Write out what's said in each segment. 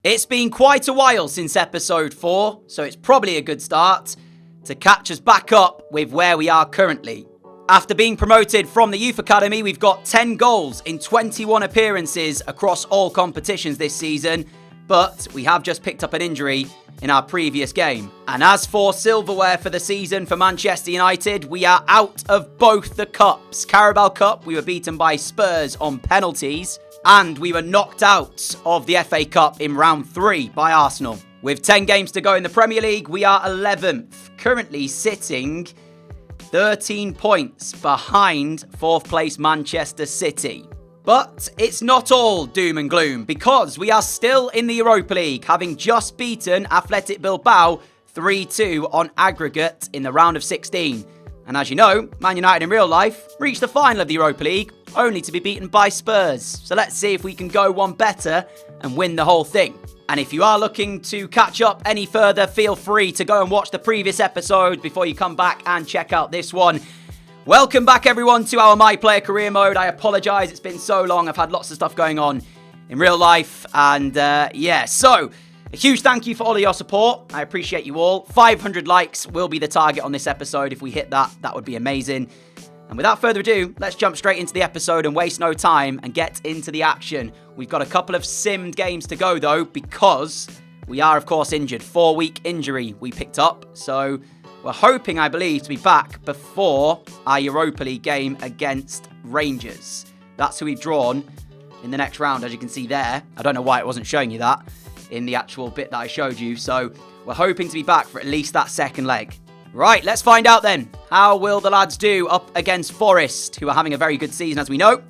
It's been quite a while since episode 4, so it's probably a good start to catch us back up with where we are currently. After being promoted from the Youth Academy, we've got 10 goals in 21 appearances across all competitions this season, but we have just picked up an injury in our previous game. And as for silverware for the season for Manchester United, we are out of both the cups. Carabao Cup, we were beaten by Spurs on penalties, and we were knocked out of the FA Cup in round 3 by Arsenal. With 10 games to go in the Premier League, we are 11th, currently sitting 13 points behind 4th place Manchester City. But it's not all doom and gloom, because we are still in the Europa League, having just beaten Athletic Bilbao 3-2 on aggregate in the round of 16. And as you know, Man United in real life reached the final of the Europa League, only to be beaten by Spurs. So let's see if we can go one better and win the whole thing. And if you are looking to catch up any further, feel free to go and watch the previous episode before you come back and check out this one. Welcome back, everyone, to our My Player Career Mode. I apologise, it's been so long. I've had lots of stuff going on in real life. And so a huge thank you for all of your support. I appreciate you all. 500 likes will be the target on this episode. If we hit that, that would be amazing. And without further ado, let's jump straight into the episode and waste no time and get into the action. We've got a couple of simmed games to go, though, because we are, of course, injured. 4-week injury we picked up. So we're hoping, I believe, to be back before our Europa League game against Rangers. That's who we've drawn in the next round, as you can see there. I don't know why it wasn't showing you that in the actual bit that I showed you. So we're hoping to be back for at least that second leg. Right, let's find out then. How will the lads do up against Forest, who are having a very good season, as we know?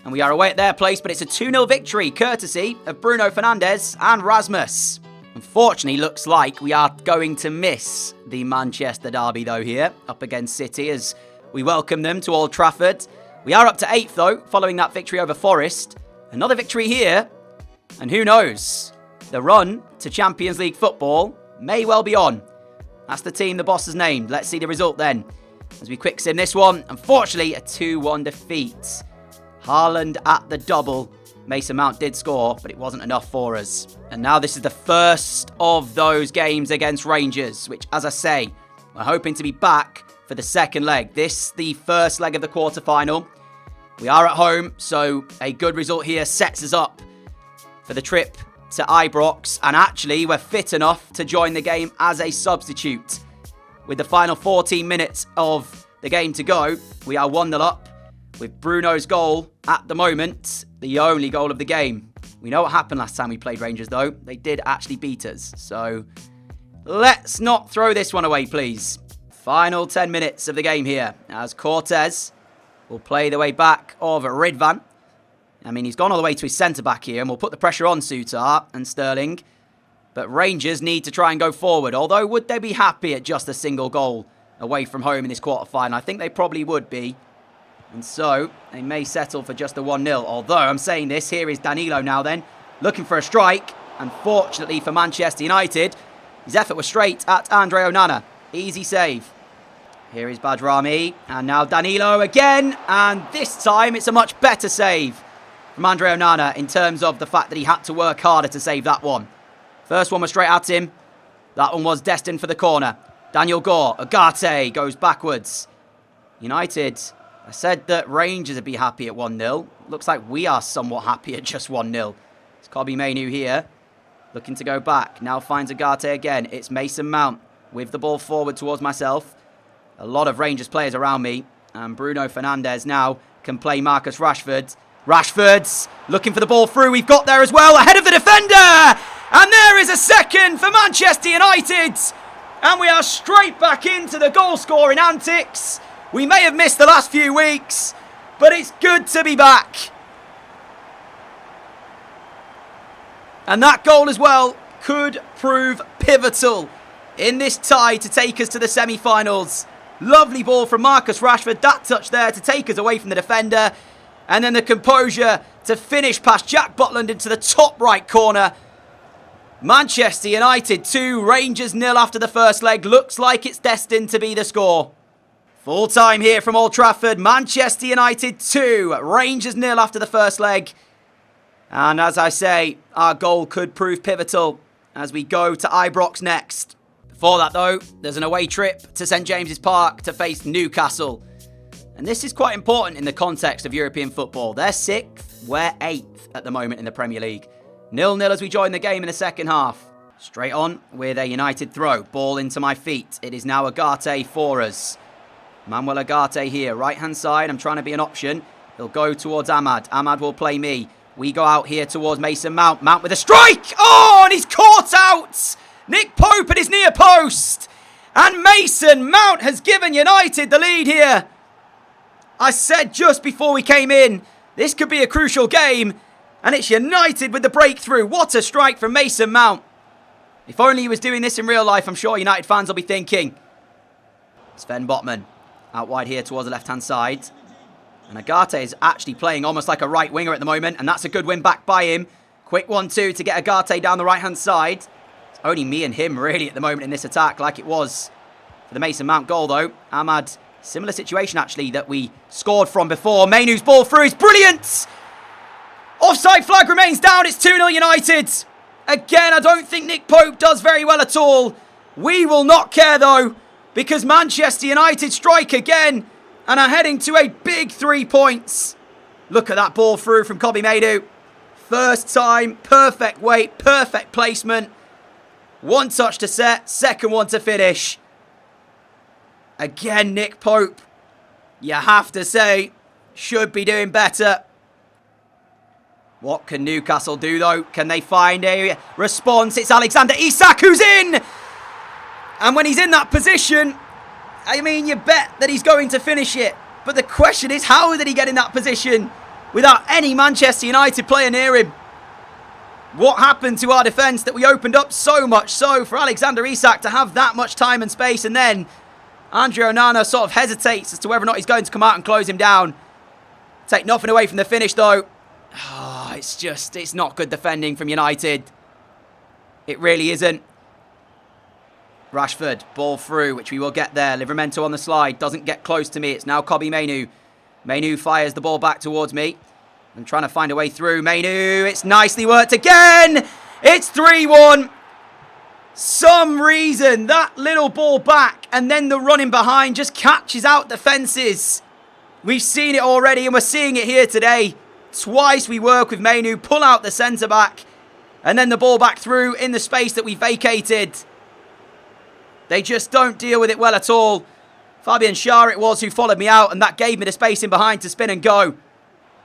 And we are away at their place, but it's a 2-0 victory, courtesy of Bruno Fernandes and Rasmus. Unfortunately, looks like we are going to miss the Manchester derby, though, here, up against City, as we welcome them to Old Trafford. We are up to 8th, though, following that victory over Forest. Another victory here, and who knows? The run to Champions League football may well be on. That's the team the boss has named. Let's see the result then, as we quick sim this one. Unfortunately, a 2-1 defeat. Haaland at the double. Mason Mount did score, but it wasn't enough for us. And now this is the first of those games against Rangers, which, as I say, we're hoping to be back for the second leg. This, the first leg of the quarterfinal. We are at home, so a good result here sets us up for the trip to Ibrox, and actually we're fit enough to join the game as a substitute. With the final 14 minutes of the game to go, we are 1-0 up, with Bruno's goal at the moment the only goal of the game. We know what happened last time we played Rangers, though. They did actually beat us, so let's not throw this one away, please. Final 10 minutes of the game here, as Cortez will play the way back of Ridvan. I mean, he's gone all the way to his centre-back here, and we'll put the pressure on Sutar and Sterling. But Rangers need to try and go forward, although would they be happy at just a single goal away from home in this quarter-final? I think they probably would be. And so, they may settle for just a 1-0. Although, I'm saying this, here is Danilo now then, looking for a strike. Unfortunately for Manchester United, his effort was straight at Andre Onana. Easy save. Here is Badrami, and now Danilo again, and this time it's a much better save from Andre Onana in terms of the fact that he had to work harder to save that one. First one was straight at him. That one was destined for the corner. Daniel Gore, Ugarte goes backwards. United, I said that Rangers would be happy at 1-0. Looks like we are somewhat happy at just 1-0. It's Kobe Mainoo here, looking to go back. Now finds Ugarte again. It's Mason Mount with the ball forward towards myself. A lot of Rangers players around me. And Bruno Fernandes now can play Marcus Rashford. Rashford's looking for the ball through. We've got there as well, ahead of the defender. And there is a second for Manchester United. And we are straight back into the goal-scoring antics. We may have missed the last few weeks, but it's good to be back. And that goal as well could prove pivotal in this tie to take us to the semi-finals. Lovely ball from Marcus Rashford. That touch there to take us away from the defender. And then the composure to finish past Jack Butland into the top right corner. Manchester United 2, Rangers 0 after the first leg. Looks like it's destined to be the score. Full time here from Old Trafford. Manchester United 2, Rangers 0 after the first leg. And as I say, our goal could prove pivotal as we go to Ibrox next. Before that though, there's an away trip to St James's Park to face Newcastle. And this is quite important in the context of European football. They're 6th, we're 8th at the moment in the Premier League. 0-0 as we join the game in the second half. Straight on with a United throw. Ball into my feet. It is now Agate for us. Manuel Agate here, right-hand side. I'm trying to be an option. He'll go towards Ahmad. Ahmad will play me. We go out here towards Mason Mount. Mount with a strike! Oh, and he's caught out! Nick Pope at his near post. And Mason Mount has given United the lead here. I said just before we came in, this could be a crucial game. And it's United with the breakthrough. What a strike from Mason Mount. If only he was doing this in real life, I'm sure United fans will be thinking. Sven Botman out wide here towards the left-hand side. And Agate is actually playing almost like a right winger at the moment. And that's a good win back by him. Quick 1-2 to get Agate down the right-hand side. It's only me and him really at the moment in this attack, like it was for the Mason Mount goal though. Ahmad, similar situation actually that we scored from before. Mainoo's ball through is brilliant! Offside flag remains down. It's 2-0 United. Again, I don't think Nick Pope does very well at all. We will not care though, because Manchester United strike again and are heading to a big 3 points. Look at that ball through from Kobbie Mainoo. First time, perfect weight, perfect placement. One touch to set, second one to finish. Again, Nick Pope, you have to say, should be doing better. What can Newcastle do though? Can they find a response? It's Alexander Isak who's in! And when he's in that position, I mean, you bet that he's going to finish it. But the question is, how did he get in that position without any Manchester United player near him? What happened to our defence that we opened up so much so for Alexander Isak to have that much time and space, and then Andre Onana sort of hesitates as to whether or not he's going to come out and close him down. Take nothing away from the finish though. Oh, it's not good defending from United. It really isn't. Rashford, ball through, which we will get there. Livramento on the slide, doesn't get close to me. It's now Kobbie Mainoo. Mainoo fires the ball back towards me. I'm trying to find a way through. Mainoo, it's nicely worked again. It's 3-1. Some reason that little ball back and then the running behind just catches out defences. We've seen it already and we're seeing it here today. Twice we work with Mainoo, pull out the centre-back, and then the ball back through in the space that we vacated. They just don't deal with it well at all. Fabian Schär it was who followed me out, and that gave me the space in behind to spin and go.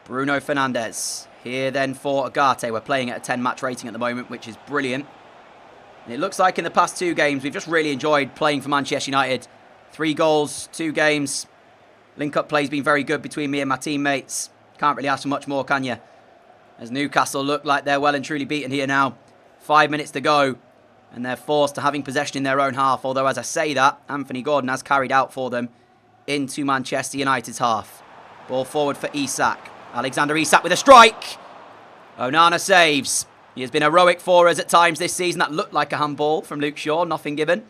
Bruno Fernandes here then for Agate. We're playing at a 10 match rating at the moment, which is brilliant. And it looks like in the past 2 games, we've just really enjoyed playing for Manchester United. 3 goals, 2 games. Link-up play's been very good between me and my teammates. Can't really ask for much more, can you? As Newcastle look like they're well and truly beaten here now. 5 minutes to go. And they're forced to having possession in their own half. Although, as I say that, Anthony Gordon has carried out for them into Manchester United's half. Ball forward for Isak. Alexander Isak with a strike. Onana saves. He has been heroic for us at times this season. That looked like a handball from Luke Shaw. Nothing given.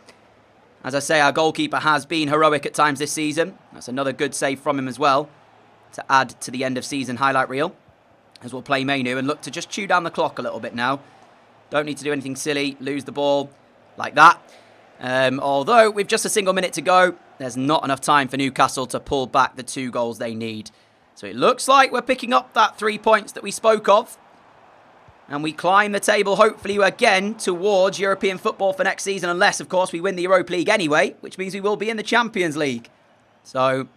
As I say, our goalkeeper has been heroic at times this season. That's another good save from him as well, to add to the end of season highlight reel. As we'll play Mainoo and look to just chew down the clock a little bit now. Don't need to do anything silly, lose the ball like that. Although with just a single minute to go, there's not enough time for Newcastle to pull back the 2 goals they need. So it looks like we're picking up that 3 points that we spoke of. And we climb the table, hopefully again, towards European football for next season. Unless, of course, we win the Europa League anyway, which means we will be in the Champions League. So,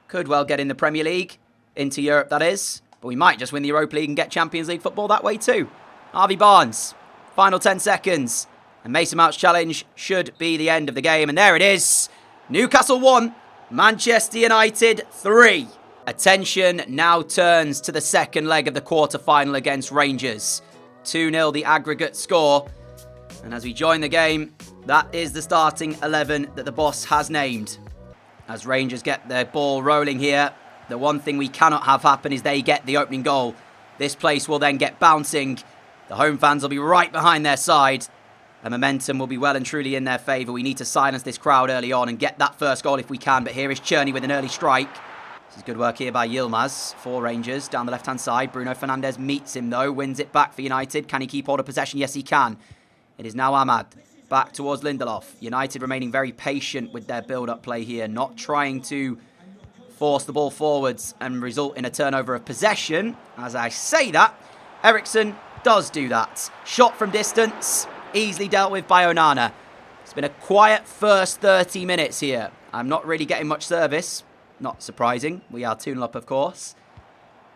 could well get in the Premier League, into Europe that is. But we might just win the Europa League and get Champions League football that way too. Harvey Barnes, final 10 seconds. And Mason Mount's challenge should be the end of the game. And there it is. Newcastle 1, Manchester United 3. Attention now turns to the second leg of the quarter-final against Rangers. 2-0 the aggregate score. And as we join the game, that is the starting 11 that the boss has named. As Rangers get their ball rolling here, the one thing we cannot have happen is they get the opening goal. This place will then get bouncing. The home fans will be right behind their side. And momentum will be well and truly in their favour. We need to silence this crowd early on and get that first goal if we can. But here is Cherney with an early strike. This is good work here by Yilmaz for Rangers. Down the left-hand side. Bruno Fernandes meets him, though. Wins it back for United. Can he keep hold of possession? Yes, he can. It is now Ahmad. Back towards Lindelof. United remaining very patient with their build-up play here. Not trying to force the ball forwards and result in a turnover of possession. As I say that, Eriksen does do that. Shot from distance. Easily dealt with by Onana. It's been a quiet first 30 minutes here. I'm not really getting much service. Not surprising. We are 2-0 up, of course.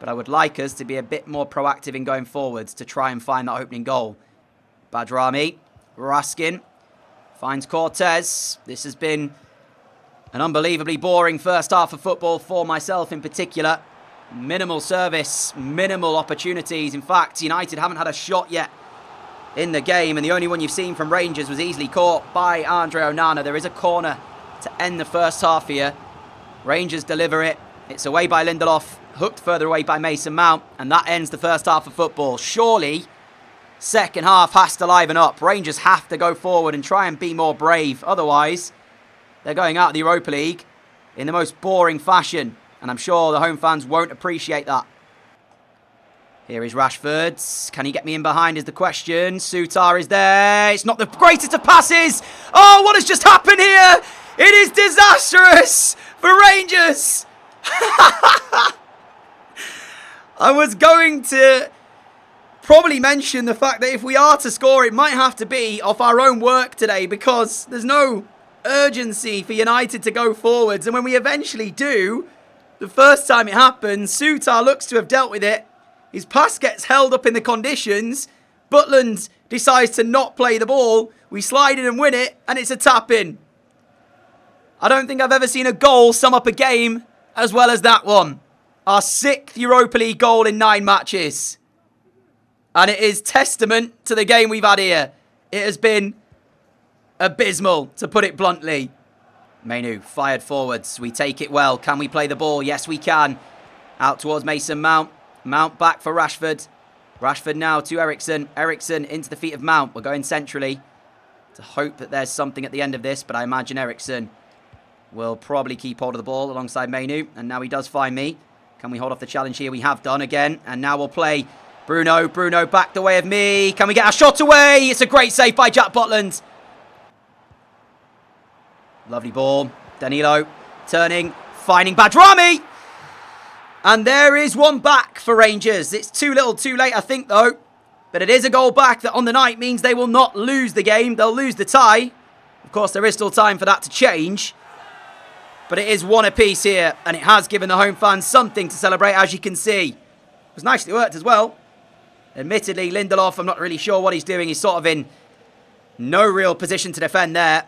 But I would like us to be a bit more proactive in going forwards to try and find that opening goal. Badrami. Raskin. Finds Cortez. This has been an unbelievably boring first half of football for myself in particular. Minimal service. Minimal opportunities. In fact, United haven't had a shot yet in the game. And the only one you've seen from Rangers was easily caught by Andre Onana. There is a corner to end the first half here. Rangers deliver it. It's away by Lindelof, hooked further away by Mason Mount, and that ends the first half of football. Surely, second half has to liven up. Rangers have to go forward and try and be more brave. Otherwise, they're going out of the Europa League in the most boring fashion, and I'm sure the home fans won't appreciate that. Here is Rashford. Can he get me in behind is the question. Sutar is there. It's not the greatest of passes. Oh, what has just happened here? It is disastrous for Rangers. I was going to probably mention the fact that if we are to score, it might have to be off our own work today because there's no urgency for United to go forwards. And when we eventually do, the first time it happens, Sutar looks to have dealt with it. His pass gets held up in the conditions. Butland decides to not play the ball. We slide in and win it, and it's a tap-in. I don't think I've ever seen a goal sum up a game as well as that one. Our 6th Europa League goal in 9 matches. And it is testament to the game we've had here. It has been abysmal, to put it bluntly. Mainoo fired forwards. We take it well. Can we play the ball? Yes, we can. Out towards Mason Mount. Mount back for Rashford. Rashford now to Eriksen. Eriksen into the feet of Mount. We're going centrally to hope that there's something at the end of this, but I imagine Eriksen will probably keep hold of the ball alongside Mainoo. And now he does find me. Can we hold off the challenge here? We have done again. And now we'll play Bruno. Bruno back the way of me. Can we get our shot away? It's a great save by Jack Butland. Lovely ball. Danilo turning, finding Badrami. And there is one back for Rangers. It's too little too late, I think, though. But it is a goal back that on the night means they will not lose the game. They'll lose the tie. Of course, there is still time for that to change. But it is one apiece here, and it has given the home fans something to celebrate, as you can see. It was nicely worked as well. Admittedly, Lindelof, I'm not really sure what he's doing. He's sort of in no real position to defend there.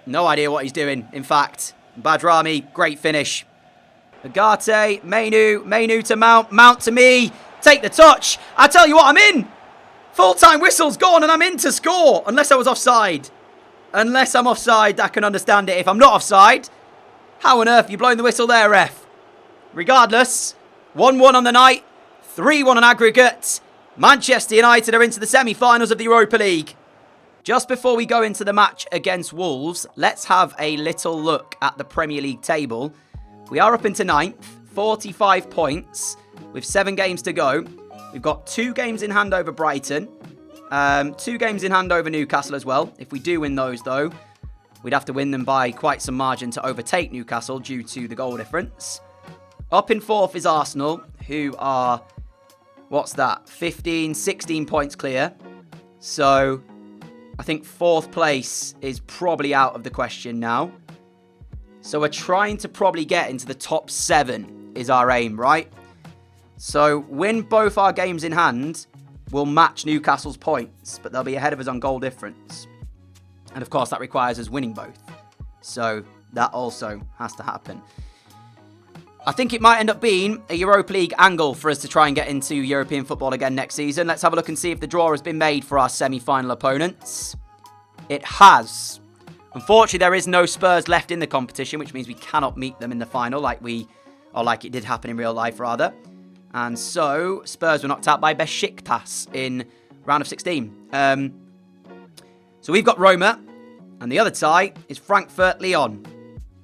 No idea what he's doing, in fact. Badrami, great finish. Agate, Mainoo to Mount, Mount to me. Take the touch. I tell you what, I'm in. Full-time whistle's gone, and I'm in to score, unless I was offside. Unless I'm offside, I can understand it. If I'm not offside, how on earth are you blowing the whistle there, ref? Regardless, 1-1 on the night, 3-1 on aggregate. Manchester United are into the semi-finals of the Europa League. Just before we go into the match against Wolves, let's have a little look at the Premier League table. We are up into 9th, 45 points, with 7 games to go. We've got 2 games in hand over Brighton, 2 games in hand over Newcastle as well. If we do win those, though, we'd have to win them by quite some margin to overtake Newcastle due to the goal difference. Up in 4th is Arsenal, who are, 15, 16 points clear. So I think 4th place is probably out of the question now. So we're trying to probably get into the top 7 is our aim, right? So win both our games in hand, we'll match Newcastle's points, but they'll be ahead of us on goal difference. And of course, that requires us winning both. So that also has to happen. I think it might end up being a Europa League angle for us to try and get into European football again next season. Let's have a look and see if the draw has been made for our semi-final opponents. It has. Unfortunately, there is no Spurs left in the competition, which means we cannot meet them in the final like it did happen in real life, rather. And so, Spurs were knocked out by Besiktas in round of 16. So we've got Roma, and the other tie is Frankfurt-Lyon.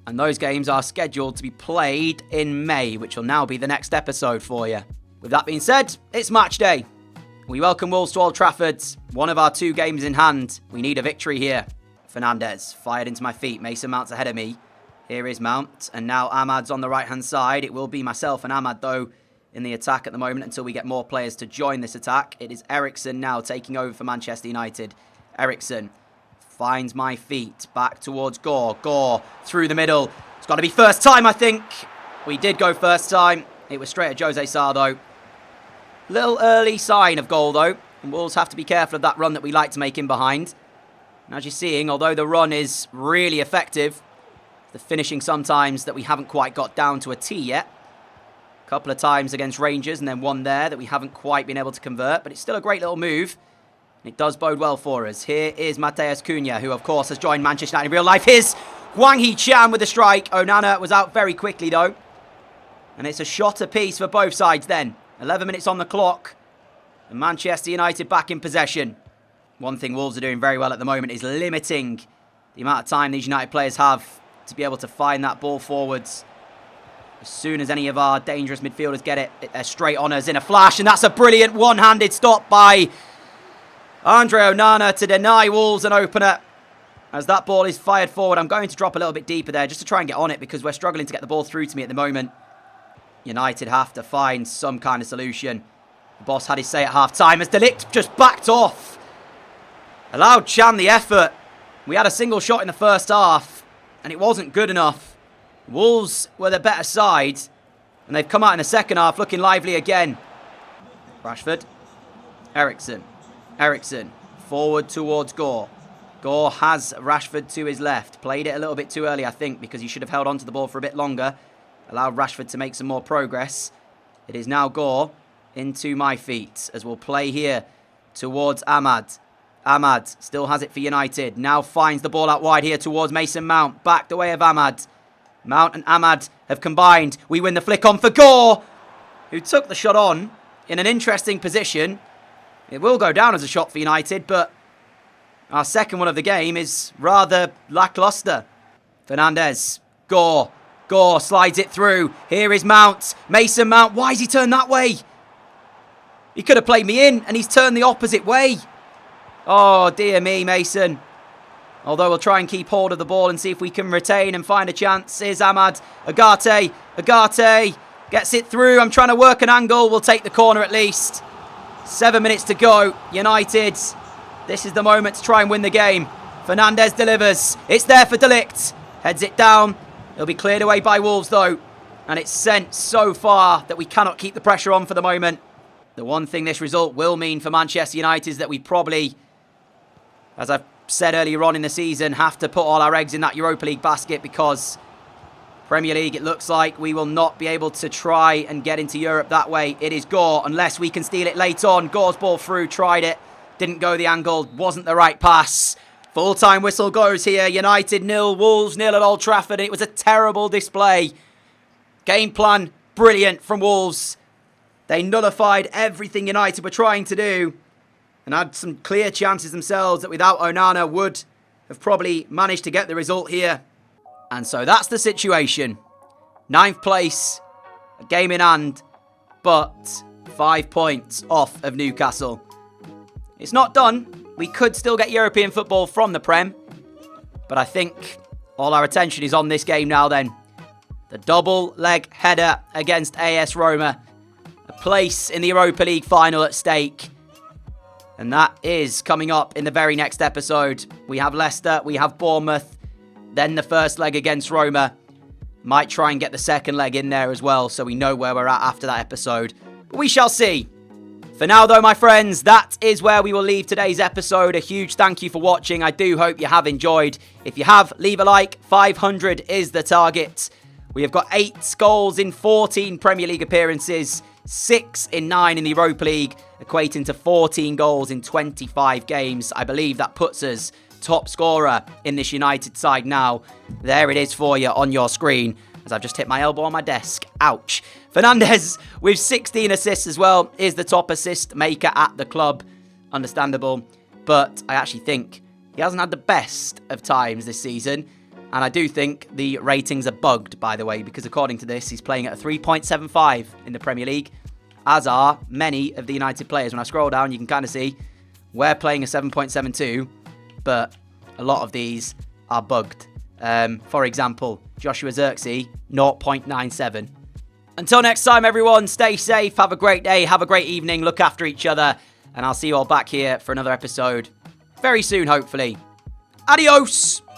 And those games are scheduled to be played in May, which will now be the next episode for you. With that being said, it's match day. We welcome Wolves to Old Trafford. One of our 2 games in hand. We need a victory here. Fernandez fired into my feet. Mason Mount's ahead of me. Here is Mount. And now Ahmad's on the right-hand side. It will be myself and Ahmad, though, in the attack at the moment until we get more players to join this attack. It is Eriksson now taking over for Manchester United. Eriksson finds my feet. Back towards Gore. Gore through the middle. It's got to be first time, I think. We did go first time. It was straight at Jose Sarr, though. Little early sign of goal, though. And Wolves have to be careful of that run that we like to make in behind. And as you're seeing, although the run is really effective, the finishing sometimes that we haven't quite got down to a T yet. A couple of times against Rangers and then one there that we haven't quite been able to convert. But it's still a great little move. And it does bode well for us. Here is Matheus Cunha, who of course has joined Manchester United in real life. Here's Hwang Hee-chan with the strike. Onana was out very quickly, though. And it's a shot apiece for both sides then. 11 minutes on the clock. And Manchester United back in possession. One thing Wolves are doing very well at the moment is limiting the amount of time these United players have to be able to find that ball forwards. As soon as any of our dangerous midfielders get it, they're straight on us in a flash. And that's a brilliant one-handed stop by Andre Onana to deny Wolves an opener. As that ball is fired forward, I'm going to drop a little bit deeper there just to try and get on it because we're struggling to get the ball through to me at the moment. United have to find some kind of solution. The boss had his say at half-time as De Ligt just backed off. Allowed Chan the effort. We had a single shot in the first half, and it wasn't good enough. Wolves were the better side, and they've come out in the second half looking lively again. Rashford. Eriksson. Eriksson. Forward towards Gore. Gore has Rashford to his left. Played it a little bit too early, I think, because he should have held on to the ball for a bit longer. Allowed Rashford to make some more progress. It is now Gore into my feet as we'll play here towards Ahmad. Ahmad still has it for United. Now finds the ball out wide here towards Mason Mount. Back the way of Ahmad. Mount and Ahmad have combined. We win the flick on for Gore, who took the shot on in an interesting position. It will go down as a shot for United, but our second one of the game is rather lackluster. Fernandez. Gore. Gore slides it through. Here is Mount. Mason Mount. Why has he turned that way? He could have played me in, and he's turned the opposite way. Oh, dear me, Mason. Although we'll try and keep hold of the ball and see if we can retain and find a chance. Here's Ahmad. Agate. Agate gets it through. I'm trying to work an angle. We'll take the corner at least. 7 minutes to go. United. This is the moment to try and win the game. Fernandez delivers. It's there for De Ligt. Heads it down. It'll be cleared away by Wolves, though. And it's sent so far that we cannot keep the pressure on for the moment. The one thing this result will mean for Manchester United is that we probably, as I've said earlier on in the season, have to put all our eggs in that Europa League basket because Premier League, it looks like we will not be able to try and get into Europe that way. It is Gore, unless we can steal it late on. Gore's ball through, tried it, didn't go the angle, wasn't the right pass. Full-time whistle goes here. United 0, Wolves 0 at Old Trafford. It was a terrible display. Game plan, brilliant from Wolves. They nullified everything United were trying to do and had some clear chances themselves that without Onana would have probably managed to get the result here. And so that's the situation. 9th place, a game in hand, but 5 points off of Newcastle. It's not done. We could still get European football from the Prem, but I think all our attention is on this game now then. The double leg header against AS Roma. A place in the Europa League final at stake. And that is coming up in the very next episode. We have Leicester, we have Bournemouth, then the first leg against Roma. Might try and get the second leg in there as well, so we know where we're at after that episode. But we shall see. For now though, my friends, that is where we will leave today's episode. A huge thank you for watching. I do hope you have enjoyed. If you have, leave a like. 500 is the target. We have got 8 goals in 14 Premier League appearances. 6 in 9 in the Europa League, equating to 14 goals in 25 games. I believe that puts us top scorer in this United side now. There it is for you on your screen, as I've just hit my elbow on my desk. Ouch. Fernandez, with 16 assists as well, is the top assist maker at the club. Understandable, but I actually think he hasn't had the best of times this season. And I do think the ratings are bugged, by the way, because according to this, he's playing at a 3.75 in the Premier League, as are many of the United players. When I scroll down, you can kind of see we're playing a 7.72, but a lot of these are bugged. For example, Joshua Zirkzee, 0.97. Until next time, everyone, stay safe, have a great day, have a great evening, look after each other, and I'll see you all back here for another episode very soon, hopefully. Adios!